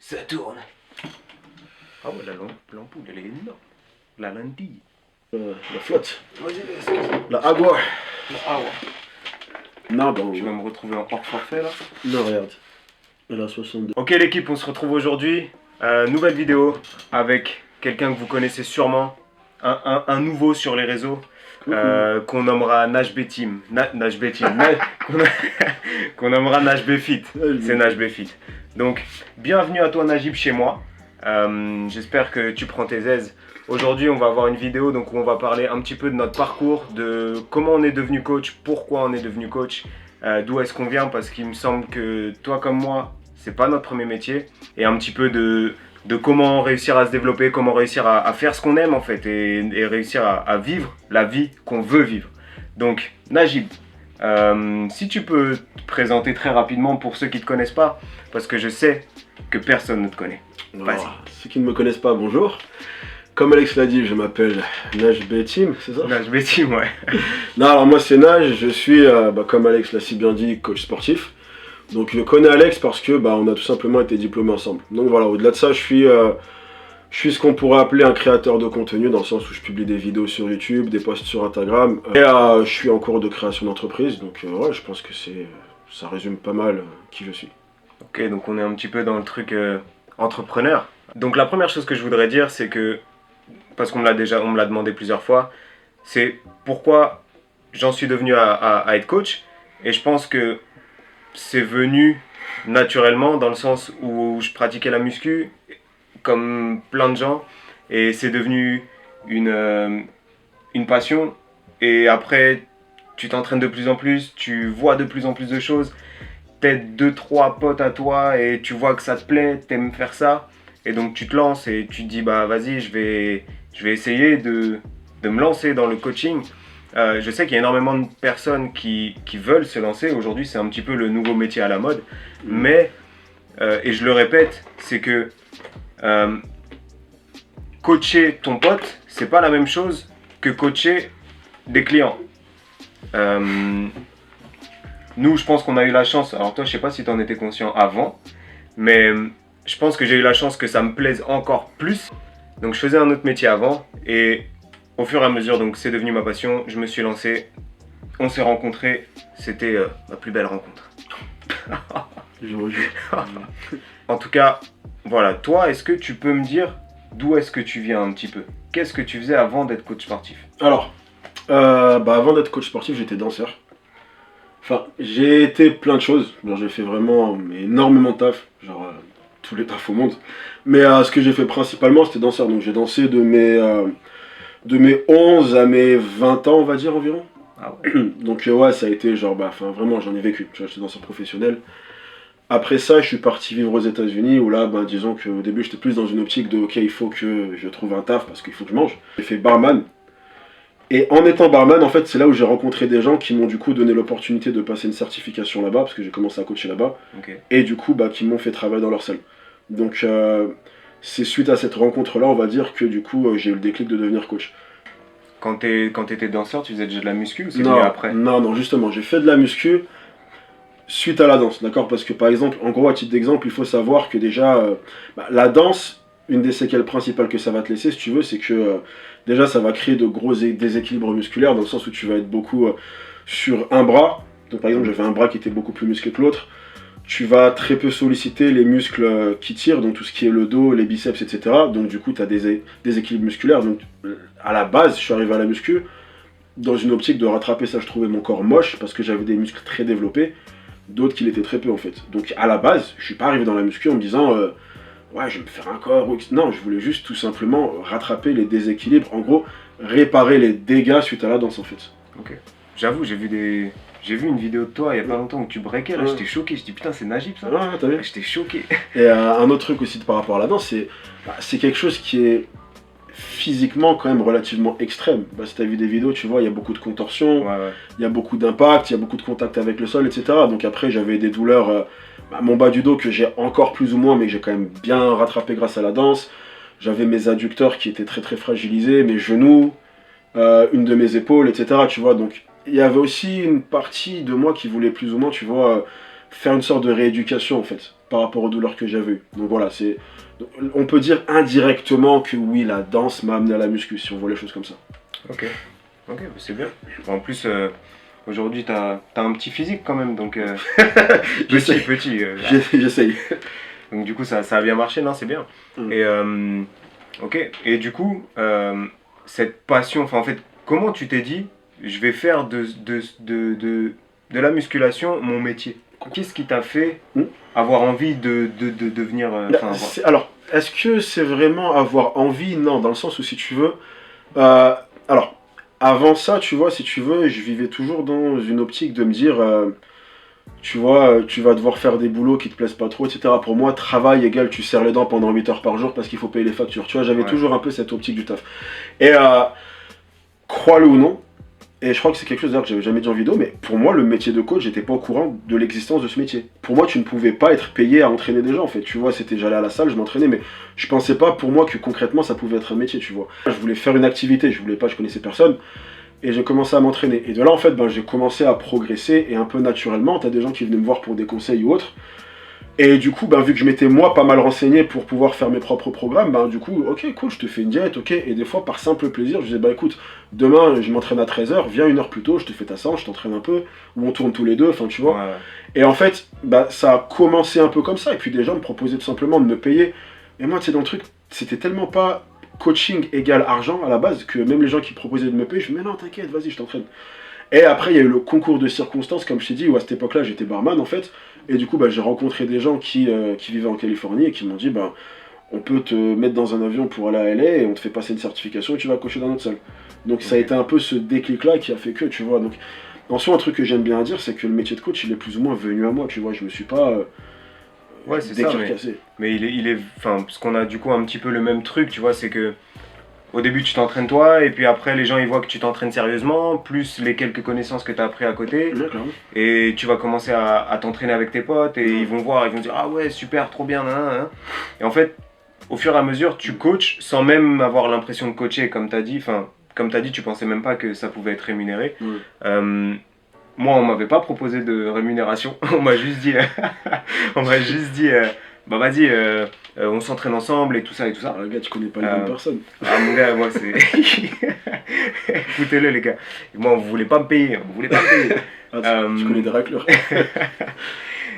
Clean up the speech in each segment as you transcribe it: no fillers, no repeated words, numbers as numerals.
Ça tourne. Ah ouais, l'ampoule, elle est énorme. La lentille. La flotte. Vas-y, excuse-moi. La agua. Ah ouais. Non, bon. Tu vas me retrouver en hors forfait là. Non, regarde. Elle a 62. Ok l'équipe, on se retrouve aujourd'hui. Nouvelle vidéo avec quelqu'un que vous connaissez sûrement. Un nouveau sur les réseaux. Qu'on nommera Nash B Team. Nash B Team. Qu'on nommera Nash B Fit. C'est Nash B Fit. Donc, bienvenue à toi Najib chez moi. J'espère que tu prends tes aises. Aujourd'hui, on va avoir une vidéo donc, où on va parler un petit peu de notre parcours, de comment on est devenu coach, pourquoi on est devenu coach, d'où est-ce qu'on vient, parce qu'il me semble que toi comme moi, c'est pas notre premier métier, et un petit peu de comment réussir à se développer, comment réussir à faire ce qu'on aime en fait, et réussir à vivre la vie qu'on veut vivre. Donc, Najib, si tu peux te présenter très rapidement pour ceux qui ne te connaissent pas, parce que je sais que personne ne te connaît. Vas-y. Ceux qui ne me connaissent pas, bonjour. Comme Alex l'a dit, je m'appelle Nash B Team, c'est ça? Nash B Team, ouais. Non, alors moi c'est Nash, je suis, comme Alex l'a si bien dit, coach sportif. Donc je connais Alex parce que on a tout simplement été diplômés ensemble. Donc voilà, au-delà de ça, je suis ce qu'on pourrait appeler un créateur de contenu, dans le sens où je publie des vidéos sur YouTube, des posts sur Instagram. Et je suis en cours de création d'entreprise, donc ouais, je pense que ça résume pas mal qui je suis. Ok, donc on est un petit peu dans le truc entrepreneur. Donc la première chose que je voudrais dire, c'est que, parce qu'on me l'a demandé plusieurs fois, c'est pourquoi j'en suis devenu à être coach. Et je pense que c'est venu naturellement, dans le sens où je pratiquais la muscu, comme plein de gens, et c'est devenu une passion. Et après, tu t'entraînes de plus en plus, tu vois de plus en plus de choses, t'aides 2-3 potes à toi et tu vois que ça te plaît, t'aimes faire ça, et donc tu te lances et tu te dis bah vas-y, je vais essayer de me lancer dans le coaching. Je sais qu'il y a énormément de personnes qui veulent se lancer. Aujourd'hui, c'est un petit peu le nouveau métier à la mode. Mais, et je le répète, c'est que coacher ton pote, c'est pas la même chose que coacher des clients. Nous, je pense qu'on a eu la chance, alors toi, je sais pas si tu en étais conscient avant, mais je pense que j'ai eu la chance que ça me plaise encore plus. Donc je faisais un autre métier avant, et au fur et à mesure, donc c'est devenu ma passion, je me suis lancé, on s'est rencontrés, c'était ma plus belle rencontre. En tout cas, voilà, toi, est-ce que tu peux me dire d'où est-ce que tu viens un petit peu? Qu'est-ce que tu faisais avant d'être coach sportif? Alors, avant d'être coach sportif, j'étais danseur. Enfin, j'ai été plein de choses. J'ai fait vraiment énormément de taf, tous les tafs au monde. Mais ce que j'ai fait principalement, c'était danseur. Donc j'ai dansé de mes 11 à mes 20 ans, on va dire environ. Ah ouais. Donc ouais, ça a été vraiment, j'en ai vécu. Tu vois, j'étais danseur professionnel. Après ça, je suis parti vivre aux États-Unis où là, disons qu'au début, j'étais plus dans une optique de ok, il faut que je trouve un taf parce qu'il faut que je mange. J'ai fait barman. Et en étant barman, en fait, c'est là où j'ai rencontré des gens qui m'ont du coup donné l'opportunité de passer une certification là-bas, parce que j'ai commencé à coacher là-bas, et du coup, qui m'ont fait travailler dans leur salle. Donc, c'est suite à cette rencontre-là, on va dire, que du coup, j'ai eu le déclic de devenir coach. Quand t'étais danseur, tu faisais déjà de la muscu ou c'est venu après? Non, justement, j'ai fait de la muscu suite à la danse, d'accord? Parce que par exemple, en gros, à titre d'exemple, il faut savoir que déjà, la danse, une des séquelles principales que ça va te laisser, si tu veux, c'est que déjà ça va créer de gros déséquilibres musculaires, dans le sens où tu vas être beaucoup sur un bras. Donc par exemple, j'avais un bras qui était beaucoup plus musclé que l'autre. Tu vas très peu solliciter les muscles qui tirent, donc tout ce qui est le dos, les biceps, etc. Donc du coup, tu as des déséquilibres musculaires. Donc à la base, je suis arrivé à la muscu dans une optique de rattraper ça. Je trouvais mon corps moche parce que j'avais des muscles très développés, d'autres qui l'étaient très peu en fait. Donc à la base, je suis pas arrivé dans la muscu en me disant ouais, je vais me faire un corps. Non, je voulais juste tout simplement rattraper les déséquilibres, en gros, réparer les dégâts suite à la danse en fait. Ok. J'avoue, j'ai vu une vidéo de toi il y a pas longtemps où tu breakais, là, j'étais choqué, je dis putain, c'est Najib ça? Ouais, t'as vu? J'étais choqué. Et un autre truc aussi par rapport à la danse, c'est quelque chose qui est physiquement quand même relativement extrême. Si t'as vu des vidéos, tu vois, il y a beaucoup de contorsions, il y a beaucoup d'impact, il y a beaucoup de contact avec le sol, etc. Donc après, j'avais des douleurs, mon bas du dos que j'ai encore plus ou moins, mais que j'ai quand même bien rattrapé grâce à la danse. J'avais mes adducteurs qui étaient très très fragilisés, mes genoux, une de mes épaules, etc. Tu vois, donc il y avait aussi une partie de moi qui voulait plus ou moins, tu vois, faire une sorte de rééducation en fait. par rapport aux douleurs que j'avais eues. Donc voilà, on peut dire indirectement que oui, la danse m'a amené à la muscu, si on voit les choses comme ça. Ok, ok, c'est bien. En plus, aujourd'hui, t'as un petit physique quand même, donc petit. J'essaye. Donc du coup, ça a bien marché, non, c'est bien. Et ok, et du coup, cette passion, enfin en fait, comment tu t'es dit, je vais faire de la musculation mon métier? Qu'est-ce qui t'a fait avoir envie de devenir... Alors, est-ce que c'est vraiment avoir envie? Non, dans le sens où si tu veux... alors, avant ça, tu vois, si tu veux, je vivais toujours dans une optique de me dire... tu vois, tu vas devoir faire des boulots qui te plaisent pas trop, etc. Pour moi, travail égale tu serres les dents pendant 8 heures par jour parce qu'il faut payer les factures. Tu vois, j'avais toujours un peu cette optique du taf. Et crois-le ou non, et je crois que c'est quelque chose d'ailleurs que j'avais jamais dit en vidéo, mais pour moi, le métier de coach, j'étais pas au courant de l'existence de ce métier. Pour moi, tu ne pouvais pas être payé à entraîner des gens, en fait. Tu vois, j'allais à la salle, je m'entraînais, mais je pensais pas pour moi que concrètement ça pouvait être un métier, tu vois. Je voulais faire une activité, je connaissais personne. Et j'ai commencé à m'entraîner. Et de là, en fait, j'ai commencé à progresser. Et un peu naturellement, t'as des gens qui venaient me voir pour des conseils ou autres. Et du coup, vu que je m'étais moi pas mal renseigné pour pouvoir faire mes propres programmes, du coup, ok, cool, je te fais une diète, ok. Et des fois, par simple plaisir, je disais, écoute, demain, je m'entraîne à 13h, viens une heure plus tôt, je te fais ta séance, je t'entraîne un peu, ou on tourne tous les deux, enfin, tu vois. Ouais. Et en fait, ça a commencé un peu comme ça. Et puis des gens me proposaient tout simplement de me payer. Et moi, tu sais, dans le truc, c'était tellement pas coaching égale argent à la base que même les gens qui proposaient de me payer, je me dis, mais non, t'inquiète, vas-y, je t'entraîne. Et après, il y a eu le concours de circonstances, comme je t'ai dit, où à cette époque-là, j'étais barman en fait. Et du coup, j'ai rencontré des gens qui vivaient en Californie et qui m'ont dit, on peut te mettre dans un avion pour aller à LA et on te fait passer une certification et tu vas coacher dans notre salle. Donc ça a été un peu ce déclic-là qui a fait que, tu vois. Donc, en soi, un truc que j'aime bien dire, c'est que le métier de coach, il est plus ou moins venu à moi, tu vois. Je me suis pas ouais, c'est ça, mais il est, enfin, parce qu'on a du coup un petit peu le même truc, tu vois, c'est que au début tu t'entraînes toi, et puis après les gens ils voient que tu t'entraînes sérieusement, plus les quelques connaissances que tu as appris à côté, et tu vas commencer à t'entraîner avec tes potes, et ils vont voir, ils vont dire ah ouais super, trop bien, et en fait, au fur et à mesure, tu coaches sans même avoir l'impression de coacher, comme tu as dit, enfin, comme tu as dit, tu pensais même pas que ça pouvait être rémunéré. Moi, on m'avait pas proposé de rémunération. On m'a juste dit, bah vas-y, on s'entraîne ensemble et tout ça et tout ça. Ah, gars, tu connais pas les bonnes personnes. Ah mon gars, moi c'est. Écoutez-le les gars. Moi, on voulait pas me payer, on voulait pas me payer. Tu connais des racleurs.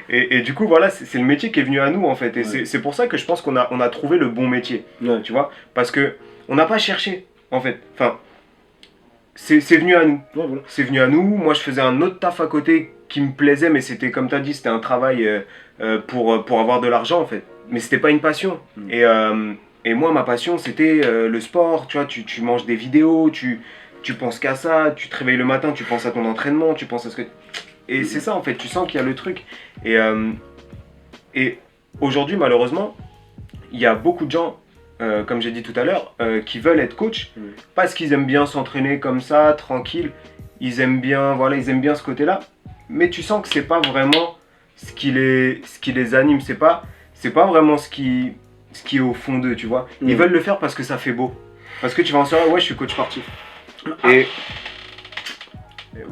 Et du coup, voilà, c'est le métier qui est venu à nous en fait. Et c'est pour ça que je pense qu'on a trouvé le bon métier. Tu vois, parce que on n'a pas cherché en fait. Enfin. C'est venu à nous. Voilà. C'est venu à nous. Moi, je faisais un autre taf à côté qui me plaisait, mais c'était, comme tu as dit, c'était un travail pour avoir de l'argent, en fait. Mais c'était pas une passion. Et moi, ma passion, c'était le sport. Tu vois, tu manges des vidéos, tu penses qu'à ça, tu te réveilles le matin, tu penses à ton entraînement, tu penses à ce que... Et c'est ça, en fait, tu sens qu'il y a le truc. Et aujourd'hui, malheureusement, il y a beaucoup de gens... comme j'ai dit tout à l'heure, qui veulent être coach parce qu'ils aiment bien s'entraîner comme ça, tranquille. Ils aiment bien ce côté-là. Mais tu sens que c'est pas vraiment ce qui les anime. C'est pas vraiment ce qui est au fond d'eux, tu vois. Ils veulent le faire parce que ça fait beau. Parce que tu vas en soirée, ouais, je suis coach sportif. Et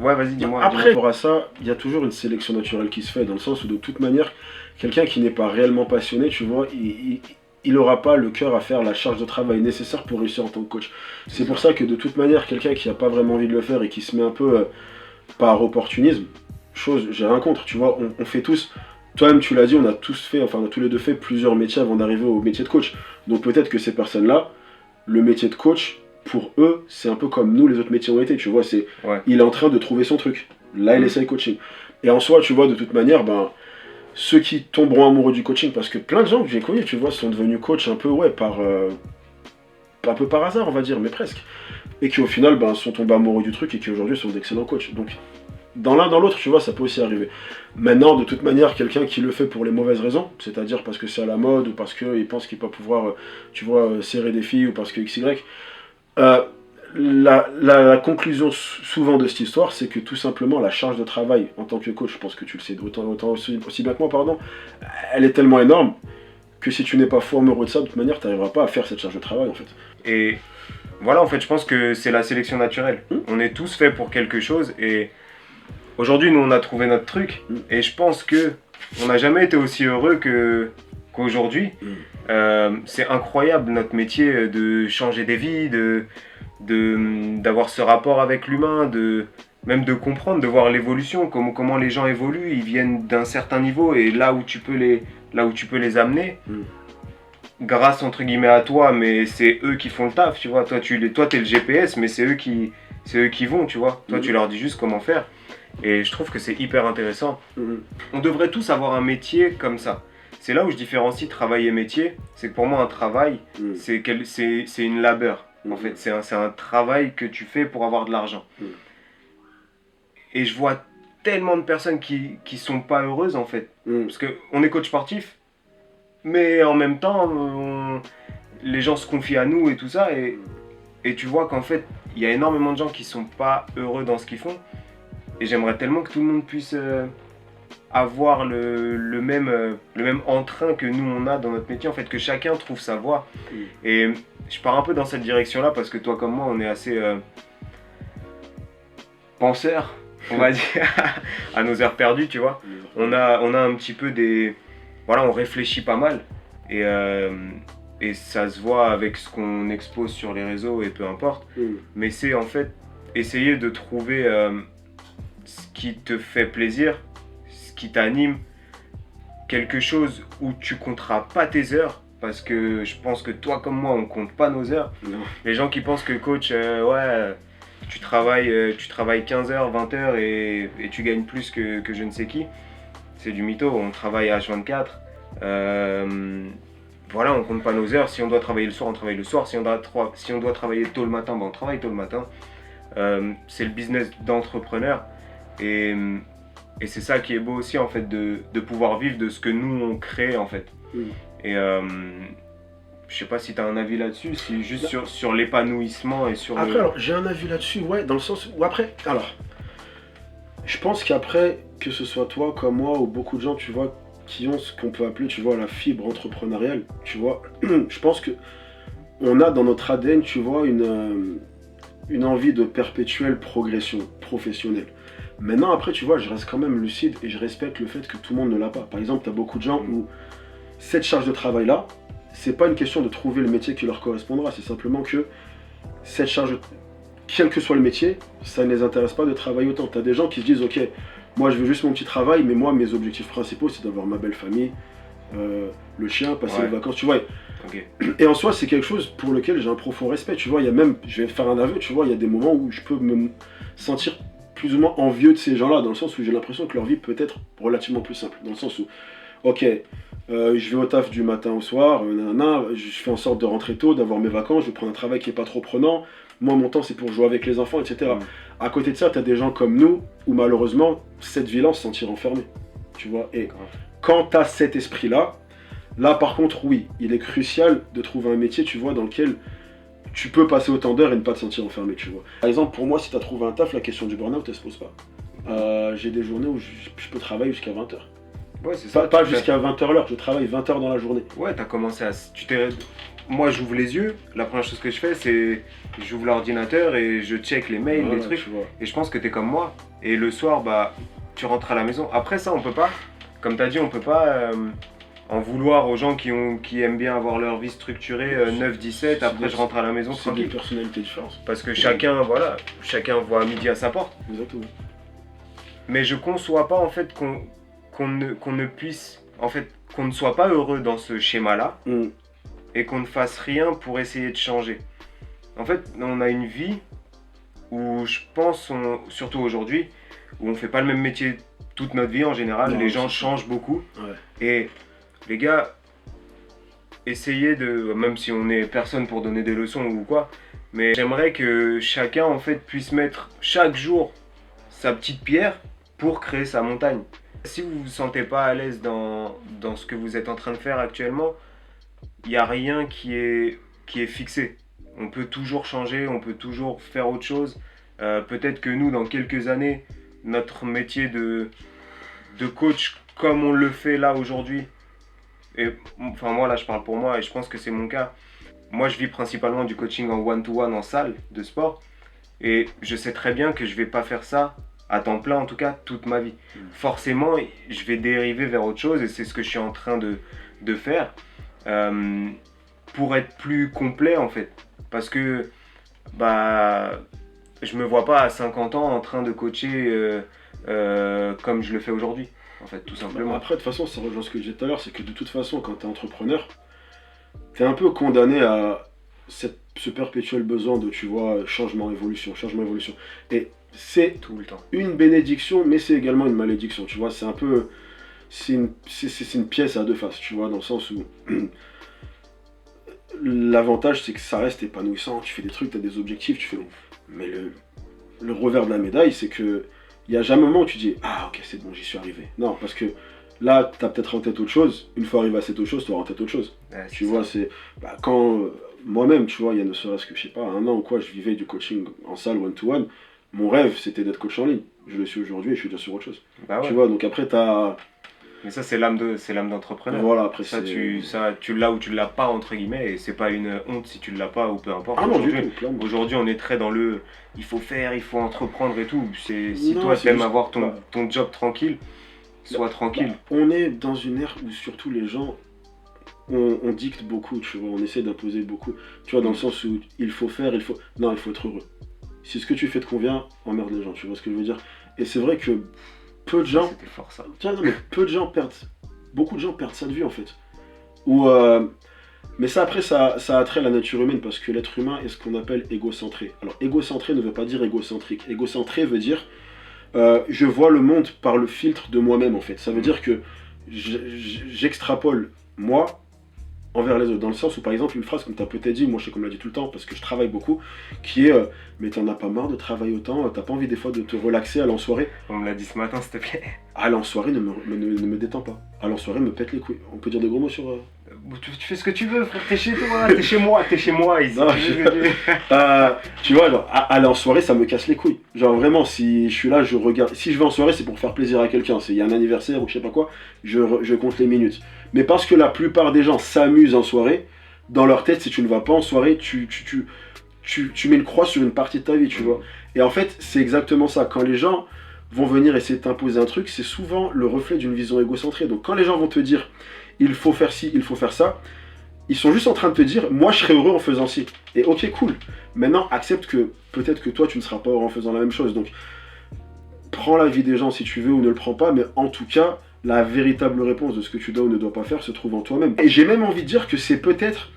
ouais, vas-y, dis-moi. Après, pour à ça, il y a toujours une sélection naturelle qui se fait, dans le sens où de toute manière, quelqu'un qui n'est pas réellement passionné, tu vois, il n'aura pas le cœur à faire la charge de travail nécessaire pour réussir en tant que coach. C'est pour ça que de toute manière, quelqu'un qui n'a pas vraiment envie de le faire et qui se met un peu par opportunisme, j'ai rien contre, tu vois, on fait tous, toi-même tu l'as dit, on a tous les deux fait plusieurs métiers avant d'arriver au métier de coach. Donc peut-être que ces personnes-là, le métier de coach, pour eux, c'est un peu comme nous les autres métiers ont été, tu vois, il est en train de trouver son truc. Là, il essaye coaching. Et en soi, tu vois, de toute manière, ceux qui tomberont amoureux du coaching, parce que plein de gens que j'ai connus, tu vois, sont devenus coach un peu, un peu par hasard, on va dire, mais presque. Et qui au final, sont tombés amoureux du truc et qui aujourd'hui sont d'excellents coachs. Donc, dans l'un, dans l'autre, tu vois, ça peut aussi arriver. Maintenant, de toute manière, quelqu'un qui le fait pour les mauvaises raisons, c'est-à-dire parce que c'est à la mode, ou parce qu'il pense qu'il va pouvoir, tu vois, serrer des filles, ou parce que XY, la conclusion souvent de cette histoire, c'est que tout simplement la charge de travail en tant que coach, je pense que tu le sais autant aussi bien que moi, pardon, elle est tellement énorme que si tu n'es pas fou amoureux de ça, de toute manière, tu n'arriveras pas à faire cette charge de travail en fait. Et voilà, en fait, je pense que c'est la sélection naturelle. On est tous faits pour quelque chose et aujourd'hui, nous, on a trouvé notre truc et je pense que on n'a jamais été aussi heureux qu'aujourd'hui. C'est incroyable notre métier de changer des vies, d'avoir ce rapport avec l'humain, même de comprendre, de voir l'évolution, comment les gens évoluent, ils viennent d'un certain niveau et là où tu peux les amener, grâce entre guillemets à toi, mais c'est eux qui font le taf, tu vois. Toi, t'es le GPS, mais c'est eux qui vont, tu vois. Toi, tu leur dis juste comment faire. Et je trouve que c'est hyper intéressant. On devrait tous avoir un métier comme ça. C'est là où je différencie travail et métier. C'est que pour moi, un travail, c'est une labeur. En fait, c'est un travail que tu fais pour avoir de l'argent. Et je vois tellement de personnes qui sont pas heureuses, en fait. Parce qu'on est coach sportif, mais en même temps, les gens se confient à nous et tout ça. Et tu vois qu'en fait, il y a énormément de gens qui sont pas heureux dans ce qu'ils font. Et j'aimerais tellement que tout le monde puisse avoir le même entrain que nous on a dans notre métier, en fait, que chacun trouve sa voie. Et je pars un peu dans cette direction-là parce que toi comme moi, on est assez penseurs, on va dire, à nos heures perdues, tu vois. On a un petit peu des... Voilà, on réfléchit pas mal. Et ça se voit avec ce qu'on expose sur les réseaux et peu importe. Mais c'est en fait essayer de trouver ce qui te fait plaisir, ce qui t'anime, quelque chose où tu compteras pas tes heures, parce que je pense que toi comme moi on compte pas nos heures. Les gens qui pensent que coach, tu travailles 15 heures, 20 heures et tu gagnes plus que je ne sais qui, c'est du mytho. On travaille H24, voilà, on compte pas nos heures. Si on doit travailler le soir, on travaille le soir. Si on doit travailler tôt le matin, on travaille tôt le matin. C'est le business d'entrepreneur. Et c'est ça qui est beau aussi, en fait, de pouvoir vivre de ce que nous on crée, en fait. Et je sais pas si tu as un avis là-dessus, si juste sur l'épanouissement et sur après, alors, j'ai un avis là-dessus, ouais, dans le sens où après, alors, je pense qu'après, que ce soit toi comme moi ou beaucoup de gens, tu vois, qui ont ce qu'on peut appeler, tu vois, la fibre entrepreneuriale, tu vois, je pense que on a dans notre ADN, tu vois, une envie de perpétuelle progression professionnelle. Maintenant, après, tu vois, je reste quand même lucide et je respecte le fait que tout le monde ne l'a pas. Par exemple, tu as beaucoup de gens où cette charge de travail-là, c'est pas une question de trouver le métier qui leur correspondra, c'est simplement que cette charge, quel que soit le métier, ça ne les intéresse pas de travailler autant. Tu as des gens qui se disent, ok, moi je veux juste mon petit travail, mais moi mes objectifs principaux c'est d'avoir ma belle famille, le chien, passer les vacances, tu vois. Et en soi c'est quelque chose pour lequel j'ai un profond respect, tu vois. Il y a même, je vais faire un aveu, tu vois, il y a des moments où je peux me sentir plus ou moins envieux de ces gens-là, dans le sens où j'ai l'impression que leur vie peut être relativement plus simple, dans le sens où, ok, je vais au taf du matin au soir, je fais en sorte de rentrer tôt, d'avoir mes vacances, je prends un travail qui n'est pas trop prenant, moi mon temps c'est pour jouer avec les enfants, etc. À côté de ça, tu as des gens comme nous, où malheureusement, cette vie-là, on se sentir enfermé, tu vois. Et quand tu as cet esprit-là, là par contre, oui, il est crucial de trouver un métier, tu vois, dans lequel tu peux passer autant d'heures et ne pas te sentir enfermé, tu vois. Par exemple, pour moi, si tu as trouvé un taf, la question du burn-out, elle se pose pas. J'ai des journées où je peux travailler jusqu'à 20h. Ouais, c'est ça. Pas jusqu'à 20h l'heure, je travaille 20h dans la journée. Ouais, t'as commencé à... Moi, j'ouvre les yeux, la première chose que je fais, c'est j'ouvre l'ordinateur et je check les mails, les trucs. Et je pense que t'es comme moi. Et le soir, bah, tu rentres à la maison. Après ça, on peut pas, comme t'as dit, on peut pas en vouloir aux gens qui aiment bien avoir leur vie structurée 9-17. Après, je rentre à la maison tranquille. C'est des personnalités différentes. Parce que chacun voit à midi à sa porte. Exactement. Mais je conçois pas, en fait, qu'on ne puisse, en fait, qu'on ne soit pas heureux dans ce schéma-là. Et qu'on ne fasse rien pour essayer de changer. En fait, on a une vie où je pense, surtout aujourd'hui, où on fait pas le même métier toute notre vie en général, les gens changent beaucoup. Et les gars, essayez de, même si on n'est personne pour donner des leçons ou quoi, mais j'aimerais que chacun en fait puisse mettre chaque jour sa petite pierre pour créer sa montagne. Si vous vous sentez pas à l'aise dans ce que vous êtes en train de faire actuellement, il n'y a rien qui est fixé. On peut toujours changer, on peut toujours faire autre chose. Peut-être que nous, dans quelques années, notre métier de coach, comme on le fait là aujourd'hui, et enfin moi là je parle pour moi et je pense que c'est mon cas. Moi je vis principalement du coaching en one-to-one en salle de sport. Et je sais très bien que je vais pas faire ça à temps plein en tout cas toute ma vie. Forcément, je vais dériver vers autre chose et c'est ce que je suis en train de faire pour être plus complet en fait. Parce que bah, je me vois pas à 50 ans en train de coacher comme je le fais aujourd'hui, en fait, tout simplement. Après, de toute façon, ça rejoint ce que je disais tout à l'heure, c'est que de toute façon, quand tu es entrepreneur, tu es un peu condamné à ce perpétuel besoin de, tu vois, changement, évolution, changement, évolution. Et c'est Tout le temps. une bénédiction, mais c'est également une malédiction, tu vois. C'est un peu. C'est une pièce à deux faces, tu vois, dans le sens où. L'avantage, c'est que ça reste épanouissant, tu fais des trucs, tu as des objectifs, tu fais. Mais le revers de la médaille, c'est que. Il n'y a jamais un moment où tu dis ah, ok, c'est bon, j'y suis arrivé. Non, parce que là, tu as peut-être en tête autre chose. Une fois arrivé à cette autre chose, tu auras en tête autre chose. Ouais, Tu vois, c'est. Quand. Moi-même, tu vois, il y a ne serait-ce que, je sais pas, un an ou quoi, je vivais du coaching en salle one-to-one. Mon rêve, c'était d'être coach en ligne. Je le suis aujourd'hui et je suis déjà sur autre chose. Bah ouais. Tu vois, donc après, t'as. Mais ça, c'est l'âme d'entrepreneur. Voilà, après, Ça, tu l'as ou tu l'as pas, entre guillemets, et c'est pas une honte si tu l'as pas ou peu importe. Ah non, du tout, clairement. Aujourd'hui, on est très dans le il faut faire, il faut entreprendre et tout. Si Non, toi, c'est t'aimes juste- avoir bah, ton job tranquille, sois tranquille. On est dans une ère où surtout les gens, on dicte beaucoup, tu vois, on essaie d'imposer beaucoup. Tu vois, dans le sens où il faut faire, il faut... Non, il faut être heureux. Si ce que tu fais te convient, emmerde les gens, tu vois ce que je veux dire. Et c'est vrai que peu de gens... C'était fort ça. Tiens, non, mais peu de gens perdent... Beaucoup de gens perdent ça de vue, en fait. Ou... Mais ça, après, ça a trait à la nature humaine, parce que l'être humain est ce qu'on appelle égocentré. Alors, égocentré ne veut pas dire égocentrique. Égocentré veut dire... je vois le monde par le filtre de moi-même, en fait. Ça veut dire que j'extrapole moi envers les autres, dans le sens où, par exemple, une phrase comme tu as peut-être dit, moi je sais qu'on me l'a dit tout le temps parce que je travaille beaucoup, qui est mais t'en as pas marre de travailler autant, t'as pas envie des fois de te relaxer, aller en soirée. On me l'a dit ce matin, s'il te plaît. Aller en soirée ne me détend pas. Aller en soirée me pète les couilles. On peut dire des gros mots sur... Tu fais ce que tu veux, frère, t'es chez toi, t'es chez moi ici. Non, tu vois, genre, aller en soirée, ça me casse les couilles. Genre vraiment, si je suis là, je regarde. Si je vais en soirée, c'est pour faire plaisir à quelqu'un. Il y a un anniversaire ou je sais pas quoi, je compte les minutes. Mais parce que la plupart des gens s'amusent en soirée, dans leur tête, si tu ne vas pas en soirée, tu mets une croix sur une partie de ta vie, tu vois. Et en fait, c'est exactement ça. Quand les gens vont venir essayer de t'imposer un truc, c'est souvent le reflet d'une vision égocentrée. Donc quand les gens vont te dire il faut faire ci, il faut faire ça, ils sont juste en train de te dire moi je serais heureux en faisant ci. Et ok, cool. Maintenant, accepte que peut-être que toi tu ne seras pas heureux en faisant la même chose. Donc prends l'avis des gens si tu veux ou ne le prends pas, mais en tout cas, la véritable réponse de ce que tu dois ou ne dois pas faire se trouve en toi-même. Et j'ai même envie de dire que c'est peut-être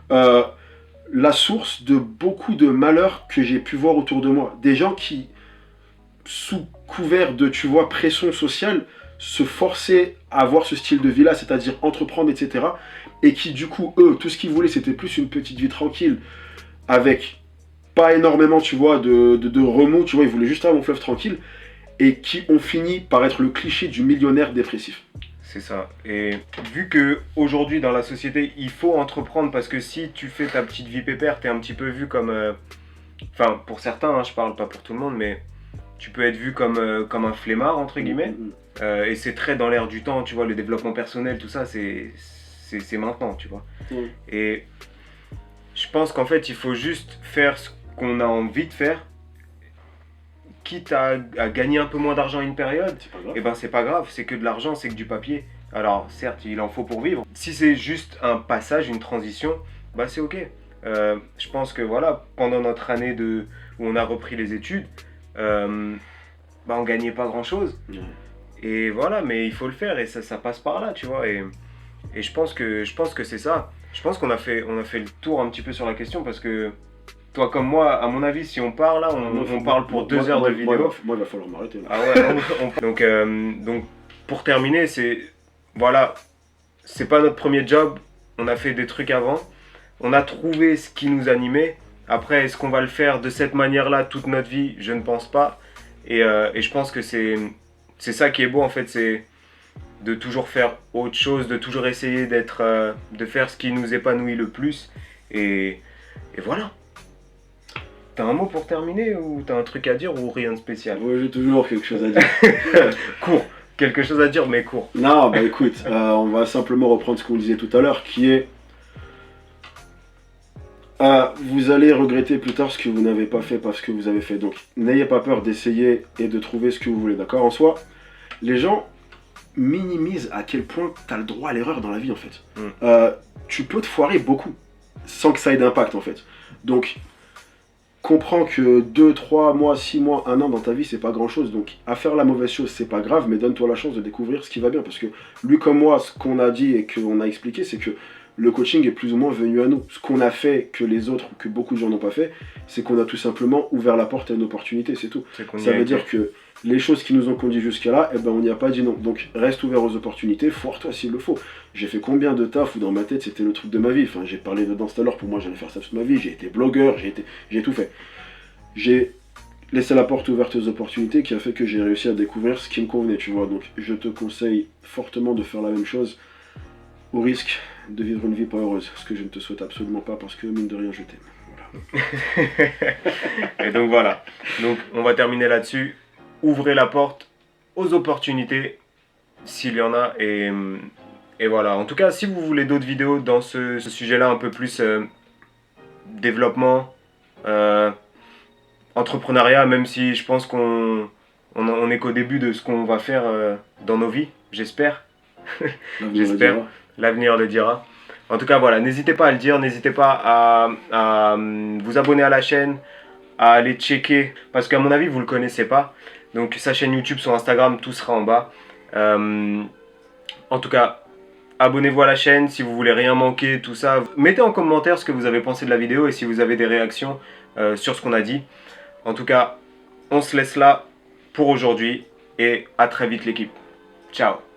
la source de beaucoup de malheurs que j'ai pu voir autour de moi. Des gens qui, sous couvert de, tu vois, pression sociale, se forçaient à avoir ce style de vie-là, c'est-à-dire entreprendre, etc. Et qui, du coup, eux, tout ce qu'ils voulaient, c'était plus une petite vie tranquille, avec pas énormément, tu vois, de remous, tu vois, ils voulaient juste avoir un fleuve tranquille, et qui ont fini par être le cliché du millionnaire dépressif. C'est ça. Et vu que aujourd'hui dans la société, il faut entreprendre parce que si tu fais ta petite vie pépère, t'es un petit peu vu comme... Enfin, pour certains, hein, je parle pas pour tout le monde, mais tu peux être vu comme un flemmard, entre guillemets. Et c'est très dans l'air du temps, tu vois, le développement personnel, tout ça, c'est maintenant, tu vois. Et je pense qu'en fait, il faut juste faire ce qu'on a envie de faire, quitte à gagner un peu moins d'argent à une période, et ben c'est pas grave, c'est que de l'argent, c'est que du papier. Alors certes, il en faut pour vivre. Si c'est juste un passage, une transition, bah c'est ok. Je pense que voilà, pendant notre année où on a repris les études, bah on gagnait pas grand chose. Et voilà, mais il faut le faire et ça passe par là, tu vois. Et je pense que c'est ça. Je pense qu'on a fait le tour un petit peu sur la question parce que toi comme moi, à mon avis, si on part là, on parle pour 2 heures de vidéo. Moi, il va falloir m'arrêter. Ah ouais, donc pour terminer, voilà, c'est pas notre premier job. On a fait des trucs avant. On a trouvé ce qui nous animait. Après, est-ce qu'on va le faire de cette manière-là toute notre vie? Je ne pense pas. Et je pense que c'est ça qui est beau en fait, c'est de toujours faire autre chose, de toujours essayer de faire ce qui nous épanouit le plus. Et voilà. T'as un mot pour terminer ou t'as un truc à dire ou rien de spécial? Ouais, j'ai toujours quelque chose à dire. Court. Quelque chose à dire mais court. Non, bah écoute, on va simplement reprendre ce qu'on disait tout à l'heure, qui est... Vous allez regretter plus tard ce que vous n'avez pas fait parce que vous avez fait. Donc, n'ayez pas peur d'essayer et de trouver ce que vous voulez, d'accord? En soi, les gens minimisent à quel point tu as le droit à l'erreur dans la vie, en fait. Tu peux te foirer beaucoup sans que ça ait d'impact, en fait. Donc, comprends que 2, 3 mois, 6 mois, 1 an dans ta vie, c'est pas grand chose. Donc, à faire la mauvaise chose, c'est pas grave, mais donne-toi la chance de découvrir ce qui va bien. Parce que lui, comme moi, ce qu'on a dit et qu'on a expliqué, c'est que le coaching est plus ou moins venu à nous. Ce qu'on a fait que les autres, que beaucoup de gens n'ont pas fait, c'est qu'on a tout simplement ouvert la porte à une opportunité, c'est tout. Ça veut dire que les choses qui nous ont conduit jusqu'à là, eh ben on n'y a pas dit non. Donc reste ouvert aux opportunités, foire-toi s'il le faut. J'ai fait combien de taf où dans ma tête c'était le truc de ma vie. Enfin, j'ai parlé de danse tout à l'heure, pour moi j'allais faire ça toute ma vie, j'ai été blogueur, j'ai tout fait. J'ai laissé la porte ouverte aux opportunités qui a fait que j'ai réussi à découvrir ce qui me convenait, tu vois. Donc je te conseille fortement de faire la même chose au risque de vivre une vie pas heureuse, ce que je ne te souhaite absolument pas parce que mine de rien je t'aime. Voilà. Et donc voilà, donc on va terminer là-dessus. Ouvrez la porte aux opportunités s'il y en a et voilà. En tout cas, si vous voulez d'autres vidéos dans ce sujet-là un peu plus développement, entrepreneuriat, même si je pense qu'on est qu'au début de ce qu'on va faire dans nos vies, j'espère. J'espère. L'avenir le dira. En tout cas, voilà, n'hésitez pas à le dire, n'hésitez pas à vous abonner à la chaîne, à aller checker, parce qu'à mon avis, vous ne le connaissez pas. Donc, sa chaîne YouTube, son Instagram, tout sera en bas. En tout cas, abonnez-vous à la chaîne si vous voulez rien manquer, tout ça. Mettez en commentaire ce que vous avez pensé de la vidéo et si vous avez des réactions sur ce qu'on a dit. En tout cas, on se laisse là pour aujourd'hui et à très vite l'équipe. Ciao!